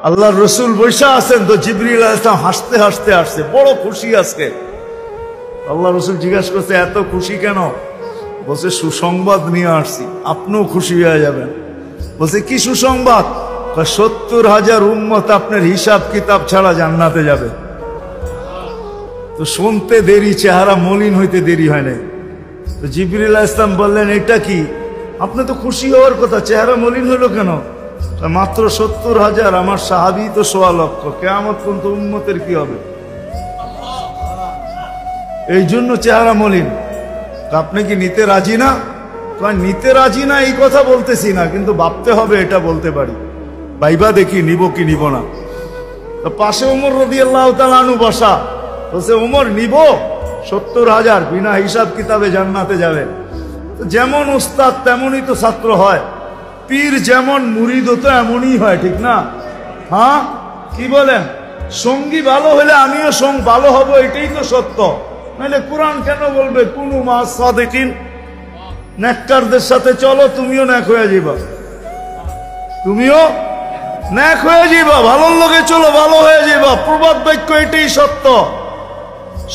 আল্লাহর রসুল বৈশা আছেন, তো জিবরিল আলাইহিস সালাম হাসতে হাসতে আসছে, বড় খুশি আজকে। আল্লাহ রসুল জিজ্ঞাসা করছে এত খুশি কেন? বলছে সুসংবাদ নিয়ে আসছি, আপনিও খুশি হয়ে যাবেন। বলছে কি সুসংবাদ? 70,000 উম্মত আপনার হিসাব কিতাব ছাড়া জান্নাতে যাবে। তো শুনতে দেরি, চেহারা মলিন হইতে দেরি হয় না। তো জিবরিল আলাইহিস সালাম বললেন এটা কি? আপনি তো খুশি হওয়ার কথা, চেহারা মলিন হলো কেন? মাত্র 70,000, আমার সাহাবী তো 1.25 লক্ষ, কিয়ামত পর্যন্ত উম্মতের কি হবে? এই জন্য চেহারা মলিন। আপনি কি নিতে রাজি না? নিতে রাজি না এই কথা বলতেছি না, কিন্তু ভাবতে হবে এটা বলতে পারি। ভাইবা দেখি নিব কি নিব না। তো পাশে ওমর রাদিয়াল্লাহু তাআলা আনহু বসা, বলছে ওমর নিব 70,000, বিনা হিসাব কিতাবে জান্নাতে যাবে। যেমন উস্তাদ তেমনই তো ছাত্র হয়, পীর যেমন মুরিদও তো এমনই হয়, ঠিক না? হ্যাঁ, কি বলেন? সঙ্গী ভালো হলে আমিও ভালো হব, এটাই তো সত্য। নাহলে কোরআন কেন বলবে কুনু মা'আস সাদিকিন? নেককারদের সাথে চলো, তুমিও নেক হয়ে যাবা, তুমিও নেক হয়ে যাবা। ভালোর লোকে চলো, ভালো হয়ে যাবা। প্রবাদ বাক্য এটাই সত্য।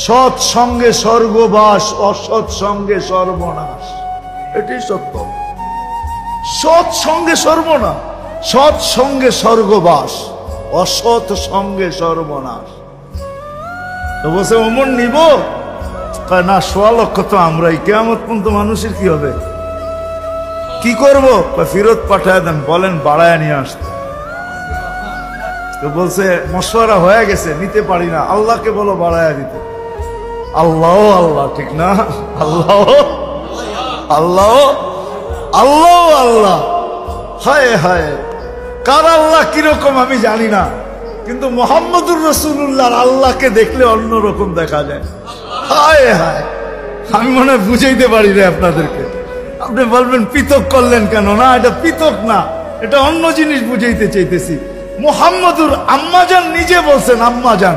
সৎ সঙ্গে স্বর্গবাস, অসৎ সঙ্গে সর্বনাশ, এটাই সত্য। সৎ সঙ্গে সর্বনাশ, সৎ সঙ্গে স্বর্গবাস, অসৎ সঙ্গে সর্বনাশ। তো বলছে ওমর নিব না? 1.25 লক্ষ তো আমরাই, কিয়ামত পর্যন্ত মানুষের কি হবে? কি করবো? ফেরত পাঠায় দেন, বলেন বাড়ায় নিয়ে আসতে। তো বলছে মশওয়ারা হয়ে গেছে, নিতে পারি না, আল্লাহকে বলো বাড়ায় দিতে। আল্লাহ আল্লাহ, ঠিক না? আল্লাহ আল্লাহ আল্লাহ আল্লাহ, হায় হায়, কার আল্লাহ কিরকম আমি জানি না, কিন্তু মুহাম্মদুর রাসূলুল্লাহর আল্লাহকে দেখলে অন্যরকম দেখা যায়। হায় হায়, আমি মনে হয় বুঝাইতে পারি না আপনাদেরকে। আপনি বলবেন পৃথক করলেন কেন? না, এটা পৃথক না, এটা অন্য জিনিস বুঝাইতে চাইতেছি। মুহাম্মদুর আম্মাজান নিজে বলছেন, আম্মাজান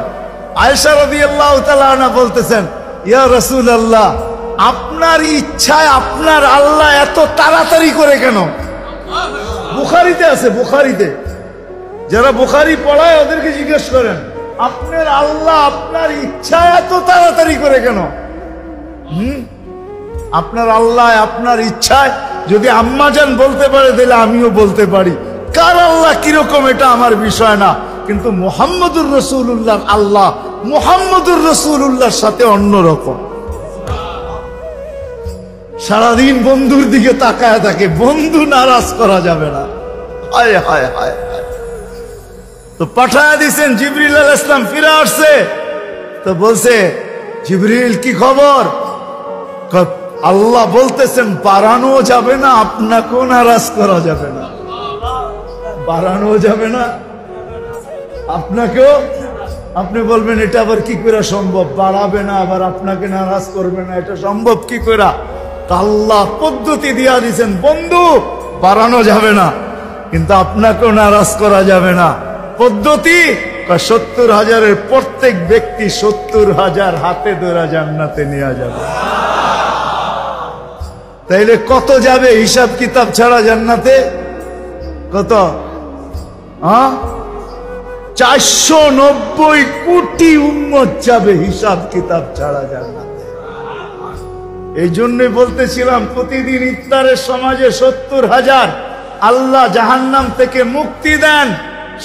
আয়েশা রাদিয়াল্লাহু তাআলা আনহা বলতেছেন, ইয়া রাসূলুল্লাহ, আপনার ইচ্ছায় আপনার আল্লাহ এত তাড়াতাড়ি করে কেন? বুখারীতে আছে, বুখারীতে। যারা বুখারী পড়ায় ওদেরকে জিজ্ঞেস করেন, আপনার আল্লাহ আপনার ইচ্ছায় এত তাড়াতাড়ি করে কেন? আপনার আল্লাহ আপনার ইচ্ছায় যদি আম্মাজান বলতে পারে, তাহলে আমিও বলতে পারি। কার আল্লাহ কিরকম এটা আমার বিষয় না, কিন্তু মুহাম্মদুর রাসূলুল্লাহর আল্লাহ মুহাম্মদুর রাসূলুল্লাহর সাথে অন্যরকম। সারাদিন বন্ধুর দিকে তাকায় থাকে, বন্ধু নারাজ করা যাবে না। হায় হায় হায় হায়। তো পাঠায় দিছেন, জিবরিল আলাইহিস সালাম ফিরে আসছে। তো বলছে জিবরিল কি খবর? আল্লাহ বলতেছেন বাড়ানো যাবে না, আপনাকেও নারাজ করা যাবে না। বাড়ানো যাবে না, আপনাকেও। আপনি বলবেন এটা আবার কি করে সম্ভব? বাড়াবে না আবার আপনাকে নারাজ করবে না, এটা সম্ভব কি করে? আল্লাহ পদ্ধতি দিয়া দিয়েছেন, বন্ধু বাড়ানো যাবে না, কিন্তু আপনাকেও নারাজ করা যাবে না। পদ্ধতি 70,000-এর প্রত্যেক ব্যক্তি 70,000 হাতে ধরে জান্নাতে নিয়ে যাবে। তাইলে কত যাবে হিসাব কিতাব ছাড়া জান্নাতে? কত? 490 কোটি উম্মত যাবে হিসাব কিতাব ছাড়া জান্নাতে। এই জন্যই বলতেছিলাম প্রতিদিন ইফতারের সমাজে 70,000 আল্লাহ জাহান্নাম থেকে মুক্তি দেন।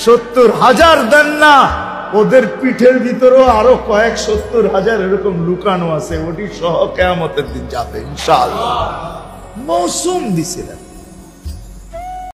70,000 দেন না, ওদের পিঠের ভিতরেও আরো কয়েক 70,000 এরকম লুকানো আছে, ওটি সহ কিয়ামতের দিন যাবে ইনশাআল্লাহ। মৌসুম দিছিলেন।